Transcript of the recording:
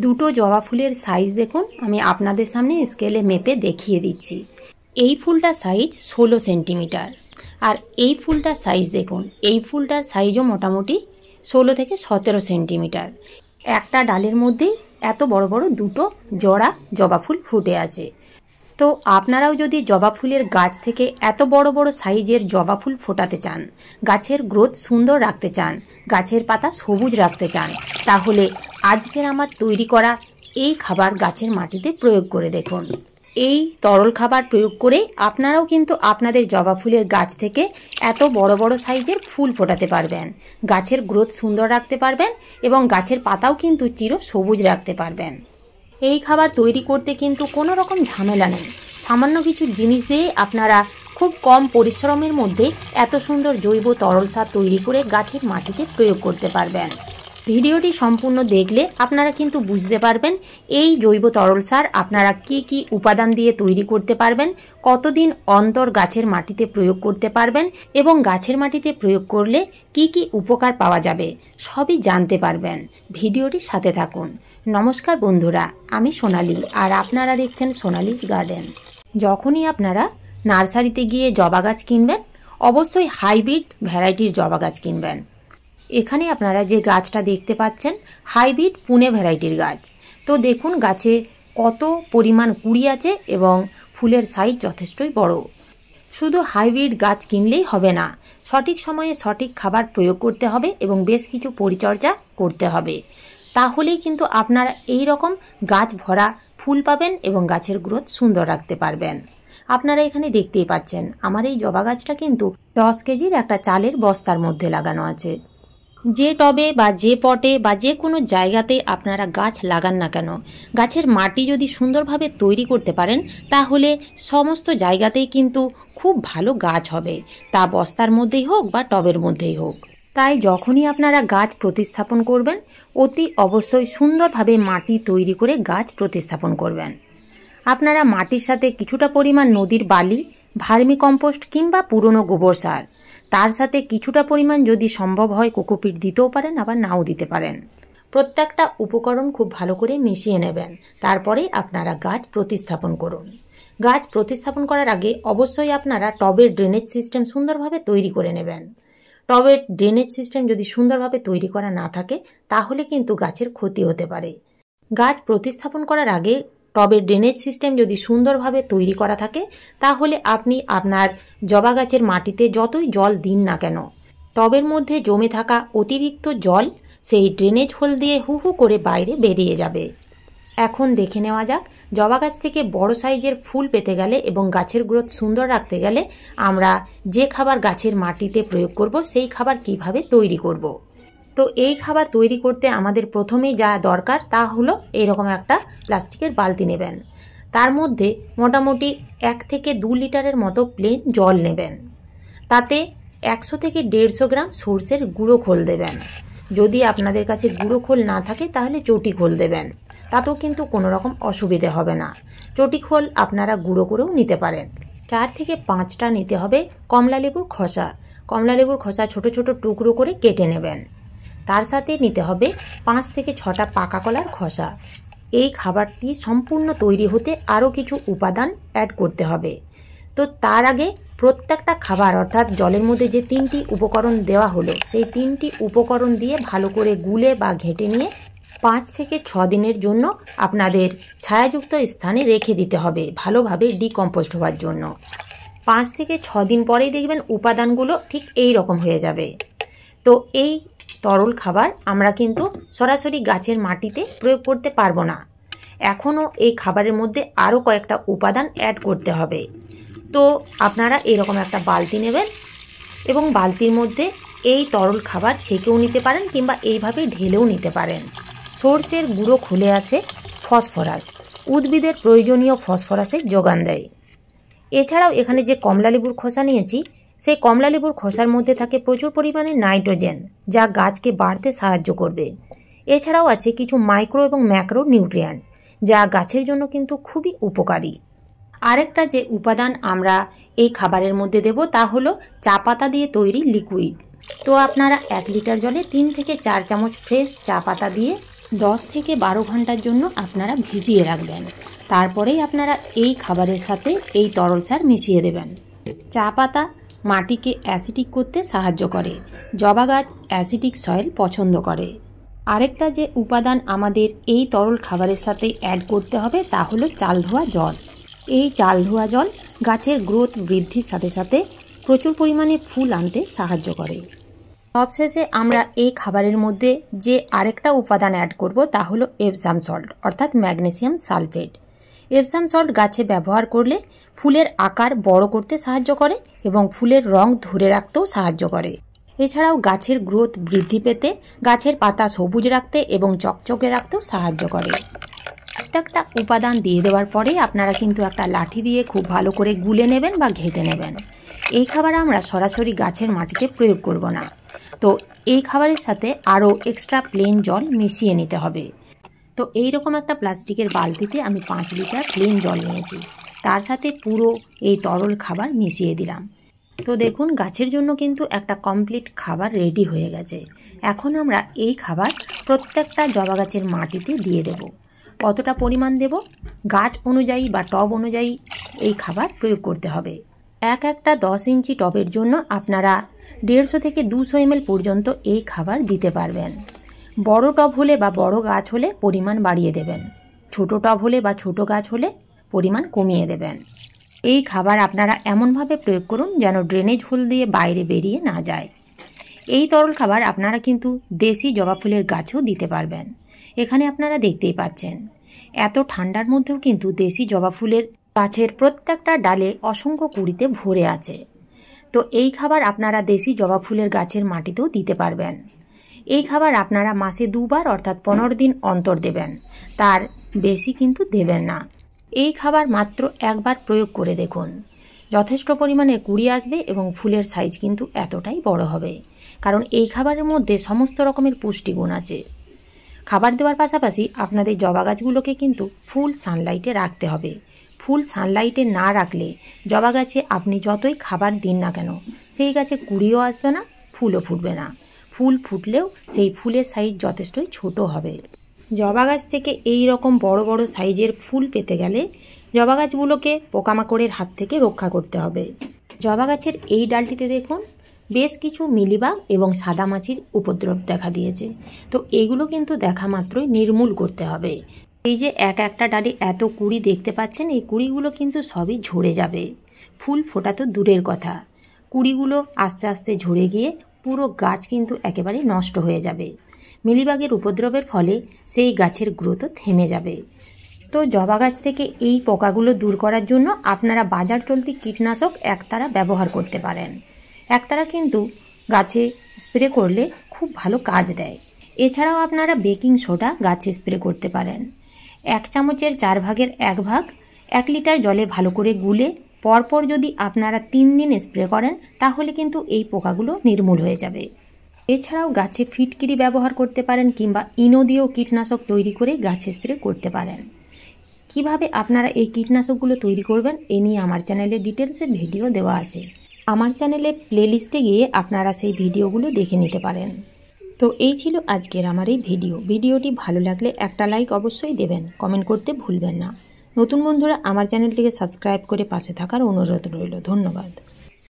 দুটো জবা ফুলের সাইজ দেখুন, আমি আপনাদের সামনে স্কেলে মেপে দেখিয়ে দিচ্ছি। এই ফুলটার সাইজ 16 সেন্টিমিটার, আর এই ফুলটার সাইজ দেখুন, এই ফুলটার সাইজও মোটামুটি 16 থেকে 17 সেন্টিমিটার। একটা ডালের মধ্যেই এত বড় বড় দুটো জোড়া জবা ফুল ফুটে আছে। তো আপনারাও যদি জবা ফুলের গাছ থেকে এত বড় বড় সাইজের জবা ফুল ফোটাতে চান, গাছের গ্রোথ সুন্দর রাখতে চান, গাছের পাতা সবুজ রাখতে চান, তাহলে আজকের আমার তৈরি করা এই খাবার গাছের মাটিতে প্রয়োগ করে দেখুন। এই তরল খাবার প্রয়োগ করে আপনারাও কিন্তু আপনাদের জবা ফুলের গাছ থেকে এত বড় বড় সাইজের ফুল ফোটাতে পারবেন, গাছের গ্রোথ সুন্দর রাখতে পারবেন এবং গাছের পাতাও কিন্তু চির সবুজ রাখতে পারবেন। এই খাবার তৈরি করতে কিন্তু কোনো রকম ঝামেলা নেই। সামান্য কিছু জিনিস দিয়ে আপনারা খুব কম পরিশ্রমের মধ্যে এত সুন্দর জৈব তরল সার তৈরি করে গাছের মাটিতে প্রয়োগ করতে পারবেন। ভিডিওটি সম্পূর্ণ দেখলে আপনারা কিন্তু বুঝতে পারবেন এই জৈব তরল সার আপনারা কি কি উপাদান দিয়ে তৈরি করতে পারবেন, কতদিন অন্তর গাছের মাটিতে প্রয়োগ করতে পারবেন এবং গাছের মাটিতে প্রয়োগ করলে কি কি উপকার পাওয়া যাবে সবই জানতে পারবেন। ভিডিওটির সাথে থাকুন। নমস্কার বন্ধুরা, আমি সোনালি আর আপনারা দেখছেন সোনালিস গার্ডেন। যখনই আপনারা নার্সারিতে গিয়ে জবা গাছ কিনবেন, অবশ্যই হাইব্রিড ভ্যারাইটির জবা গাছ কিনবেন। এখানে আপনারা যে গাছটা দেখতে পাচ্ছেন হাইব্রিড পুনে ভ্যারাইটির গাছ। তো দেখুন গাছে কত পরিমাণ কুড়ি আছে এবং ফুলের সাইজ যথেষ্টই বড়। শুধু হাইব্রিড গাছ কিনলেই হবে না, সঠিক সময়ে সঠিক খাবার প্রয়োগ করতে হবে এবং বেশ কিছু পরিচর্যা করতে হবে। তাহলেই কিন্তু আপনারা এই রকম গাছ ভরা ফুল পাবেন এবং গাছের গ্রোথ সুন্দর রাখতে পারবেন। আপনারা এখানে দেখতেই পাচ্ছেন আমার এই জবা গাছটা কিন্তু 10 কেজির একটা চালের বস্তার মধ্যে লাগানো আছে। যে টবে বা যে পটে বা যে কোনো জায়গাতে আপনারা গাছ লাগান না কেন, গাছের মাটি যদি সুন্দরভাবে তৈরি করতে পারেন তাহলে সমস্ত জায়গাতেই কিন্তু খুব ভালো গাছ হবে, তা বস্তার মধ্যেই হোক বা টবের মধ্যেই হোক। তাই যখনই আপনারা গাছ প্রতিস্থাপন করবেন অতি অবশ্যই সুন্দরভাবে মাটি তৈরি করে গাছ প্রতিস্থাপন করবেন। আপনারা মাটির সাথে কিছুটা পরিমাণ নদীর বালি, ভার্মি কম্পোস্ট কিংবা পুরনো গোবর সার, তার সাথে কিছুটা পরিমাণ যদি সম্ভব হয় কোকোপিট দিতেও পারেন, আবার নাও দিতে পারেন। প্রত্যেকটা উপকরণ খুব ভালো করে মিশিয়ে নেবেন, তারপরে আপনারা গাছ প্রতিস্থাপন করুন। গাছ প্রতিস্থাপন করার আগে অবশ্যই আপনারা টবের ড্রেনেজ সিস্টেম সুন্দরভাবে তৈরি করে নেবেন। টবের ড্রেনেজ সিস্টেম যদি সুন্দরভাবে তৈরি করা না থাকে তাহলে কিন্তু গাছের ক্ষতি হতে পারে। গাছ প্রতিস্থাপন করার আগে টবের ড্রেনেজ সিস্টেম যদি সুন্দরভাবে তৈরি করা থাকে তাহলে আপনি আপনার জবা গাছের মাটিতে যতই জল দিন না কেন, টবের মধ্যে জমে থাকা অতিরিক্ত জল সেই ড্রেনেজ হোল দিয়ে হু হু করে বাইরে বেরিয়ে যাবে। এখন দেখে নেওয়া যাক জবা গাছ থেকে বড় সাইজের ফুল পেতে গেলে এবং গাছের গ্রোথ সুন্দর রাখতে গেলে আমরা যে খাবার গাছের মাটিতে প্রয়োগ করব সেই খাবার কিভাবে তৈরি করব। তো এই খাবার তৈরি করতে আমাদের প্রথমেই যা দরকার তা হলো এরকম একটা প্লাস্টিকের বালতি নেবেন। তার মধ্যে মোটামুটি 1 থেকে 2 লিটারের মতো প্লেন জল নেবেন। তাতে 100 থেকে 150 গ্রাম সর্ষের গুঁড়ো খোল দেবেন। যদি আপনাদের কাছে গুঁড়ো খোল না থাকে তাহলে চটি খোল দেবেন, তাতেও কিন্তু কোনো রকম অসুবিধে হবে না। চটি খোল আপনারা গুঁড়ো করেও নিতে পারেন। 4 থেকে 5টা নিতে হবে কমলা লেবুর খোসা। কমলা লেবুর খোসা ছোট ছোট টুকরো করে কেটে নেবেন। তার সাথে নিতে হবে 5 থেকে 6টা পাকা কলার খোসা। এই খাবারটি সম্পূর্ণ তৈরি হতে আরও কিছু উপাদান অ্যাড করতে হবে। তো তার আগে প্রত্যেকটা খাবার অর্থাৎ জলের মধ্যে যে 3টি উপকরণ দেওয়া হলো সেই 3টি উপকরণ দিয়ে ভালো করে গুলে বা ঘেঁটে নিয়ে 5 থেকে 6 দিনের জন্য আপনাদের ছায়াযুক্ত স্থানে রেখে দিতে হবে ভালোভাবে ডিকম্পোস্ট হওয়ার জন্য। 5 থেকে 6 দিন পরেই দেখবেন উপাদানগুলো ঠিক এই রকম হয়ে যাবে। তো এই তরল খাবার আমরা কিন্তু সরাসরি গাছের মাটিতে প্রয়োগ করতে পারবো না, এখনও এই খাবারের মধ্যে আরও কয়েকটা উপাদান অ্যাড করতে হবে। তো আপনারা এরকম একটা বালতি নেবেন এবং বালতির মধ্যে এই তরল খাবার ছেঁকেও নিতে পারেন কিংবা এইভাবে ঢেলেও নিতে পারেন। সর্ষের গুঁড়ো খোলে আছে ফসফরাস, উদ্ভিদের প্রয়োজনীয় ফসফরাসের যোগান দেয়। এছাড়াও এখানে যে কমলা লেবুর খোসা নিয়েছি সেই কমলা লেবুর খোসার মধ্যে থাকে প্রচুর পরিমাণে নাইট্রোজেন, যা গাছকে বাড়তে সাহায্য করবে। এছাড়াও আছে কিছু মাইক্রো এবং ম্যাক্রো নিউট্রিয়েন্ট, যা গাছের জন্য কিন্তু খুবই উপকারী। আরেকটা যে উপাদান আমরা এই খাবারের মধ্যে দেব তা হলো চা পাতা দিয়ে তৈরি লিকুইড। তো আপনারা 1 লিটার জলে 3 থেকে 4 চামচ ফ্রেশ চা পাতা দিয়ে 10 থেকে 12 ঘন্টার জন্য আপনারা ভিজিয়ে রাখবেন। তারপরেই আপনারা এই খাবারের সাথে এই তরল সার মিশিয়ে দেবেন। চা পাতা মাটিকে অ্যাসিডিক করতে সাহায্য করে। জবা গাছ অ্যাসিডিক সয়েল পছন্দ করে। আরেকটা যে উপাদান আমাদের এই তরল খাবারের সাথে অ্যাড করতে হবে তা হলো চাল ধোয়া জল। এই চাল ধোয়া জল গাছের গ্রোথ বৃদ্ধির সাথে সাথে প্রচুর পরিমাণে ফুল আনতে সাহায্য করে। সবশেষে আমরা এই খাবারের মধ্যে যে আরেকটা উপাদান অ্যাড করব তা হলো এপসাম সল্ট অর্থাৎ ম্যাগনেসিয়াম সালফেট। এপসাম সল্ট গাছে ব্যবহার করলে ফুলের আকার বড় করতে সাহায্য করে এবং ফুলের রং ধরে রাখতেও সাহায্য করে। এছাড়াও গাছের গ্রোথ বৃদ্ধি পেতে, গাছের পাতা সবুজ রাখতে এবং চকচকে রাখতেও সাহায্য করে। প্রত্যেকটা উপাদান দিয়ে দেওয়ার পরে আপনারা কিন্তু একটা লাঠি দিয়ে খুব ভালো করে গুলে নেবেন বা ঘেঁটে নেবেন। এই খাবার আমরা সরাসরি গাছের মাটিতে প্রয়োগ করব না। তো এই খাবারের সাথে আরও এক্সট্রা প্লেন জল মিশিয়ে নিতে হবে। তো এইরকম একটা প্লাস্টিকের বালতিতে আমি 5 লিটার প্লেন জল নিয়েছি, তার সাথে পুরো এই তরল খাবার মিশিয়ে দিলাম। তো দেখুন গাছের জন্য কিন্তু একটা কমপ্লিট খাবার রেডি হয়ে গেছে। এখন আমরা এই খাবার প্রত্যেকটা জবা গাছের মাটিতে দিয়ে দেব। কতটা পরিমাণ দেব গাছ অনুযায়ী বা টব অনুযায়ী এই খাবার প্রয়োগ করতে হবে। একটা 10 ইঞ্চি টবের জন্য আপনারা 150 থেকে 200 ml পর্যন্ত এই খাবার দিতে পারবেন। বড় টব হলে বা বড় গাছ হলে পরিমাণ বাড়িয়ে দেবেন, ছোট টব হলে বা ছোট গাছ হলে পরিমাণ কমিয়ে দেবেন। এই খাবার আপনারা এমনভাবে প্রয়োগ করুন যেন ড্রেনেজ হোল দিয়ে বাইরে বেরিয়ে না যায়। এই তরল খাবার আপনারা কিন্তু দেশি জবা ফুলের গাছেও দিতে পারবেন। এখানে আপনারা দেখতেই পাচ্ছেন এত ঠান্ডার মধ্যেও কিন্তু দেশি জবা ফুলের গাছের প্রত্যেকটা ডালে অসংখ্য কুঁড়িতে ভরে আছে। তো এই খাবার আপনারা দেশি জবা ফুলের গাছের মাটিতেও দিতে পারবেন। এই খাবার আপনারা মাসে 2 বার অর্থাৎ 15 দিন অন্তর দেবেন, তার বেশি কিন্তু দেবেন না। এই খাবার মাত্র একবার প্রয়োগ করে দেখুন, যথেষ্ট পরিমাণে কুঁড়ি আসবে এবং ফুলের সাইজ কিন্তু এতটাই বড় হবে, কারণ এই খাবারের মধ্যে সমস্ত রকমের পুষ্টিগুণ আছে। খাবার দেওয়ার পাশাপাশি আপনাদের জবা গাছগুলোকে কিন্তু ফুল সানলাইটে রাখতে হবে। ফুল সানলাইটে না রাখলে জবা গাছে আপনি যতই খাবার দিন না কেন সেই গাছে কুঁড়িও আসবে না, ফুলও ফুটবে না। ফুল ফুটলেও সেই ফুলের সাইজ যথেষ্টই ছোট হবে। জবা গাছ থেকে এই রকম বড় বড় সাইজের ফুল পেতে গেলে জবা গাছগুলোকে পোকামাকড়ের হাত থেকে রক্ষা করতে হবে। জবা গাছের এই ডালটিতে দেখুন বেশ কিছু মিলিবাগ এবং সাদামাছির উপদ্রব দেখা দিয়েছে। তো এইগুলো কিন্তু দেখা মাত্রই নির্মূল করতে হবে। এই যে একটা ডালে এত কুঁড়ি দেখতে পাচ্ছেন, এই কুঁড়িগুলো কিন্তু সবই ঝরে যাবে। ফুল ফোটা তো দূরের কথা, কুঁড়িগুলো আস্তে আস্তে ঝরে গিয়ে পুরো গাছ কিন্তু একেবারে নষ্ট হয়ে যাবে। মিলিবাগের উপদ্রবের ফলে সেই গাছের গ্রোথও থেমে যাবে। তো জবা গাছ থেকে এই পোকাগুলো দূর করার জন্য আপনারা বাজার চলতি কীটনাশক একতারা ব্যবহার করতে পারেন। একতারা কিন্তু গাছে স্প্রে করলে খুব ভালো কাজ দেয়। এছাড়াও আপনারা বেকিং সোডা গাছে স্প্রে করতে পারেন। 1 চামচের 4 ভাগের 1 ভাগ 1 লিটার জলে ভালো করে গুলে পরপর যদি আপনারা 3 দিন স্প্রে করেন তাহলে কিন্তু এই পোকাগুলো নির্মূল হয়ে যাবে। এছাড়াও গাছে ফিটকিরি ব্যবহার করতে পারেন কিংবা ইনো দিয়েও কীটনাশক তৈরি করে গাছে স্প্রে করতে পারেন। কিভাবে আপনারা এই কীটনাশকগুলো তৈরি করবেন এ নিয়ে আমার চ্যানেলে ডিটেলসে ভিডিও দেওয়া আছে। আমার চ্যানেলে প্লেলিস্টে গিয়ে আপনারা সেই ভিডিওগুলো দেখে নিতে পারেন। তো এই ছিল আজকের আমার এই ভিডিওটি ভালো লাগলে একটা লাইক অবশ্যই দেবেন, কমেন্ট করতে ভুলবেন না। নতুন বন্ধুরা আমার চ্যানেলটিকে সাবস্ক্রাইব করে পাশে থাকার অনুরোধ রইল। ধন্যবাদ।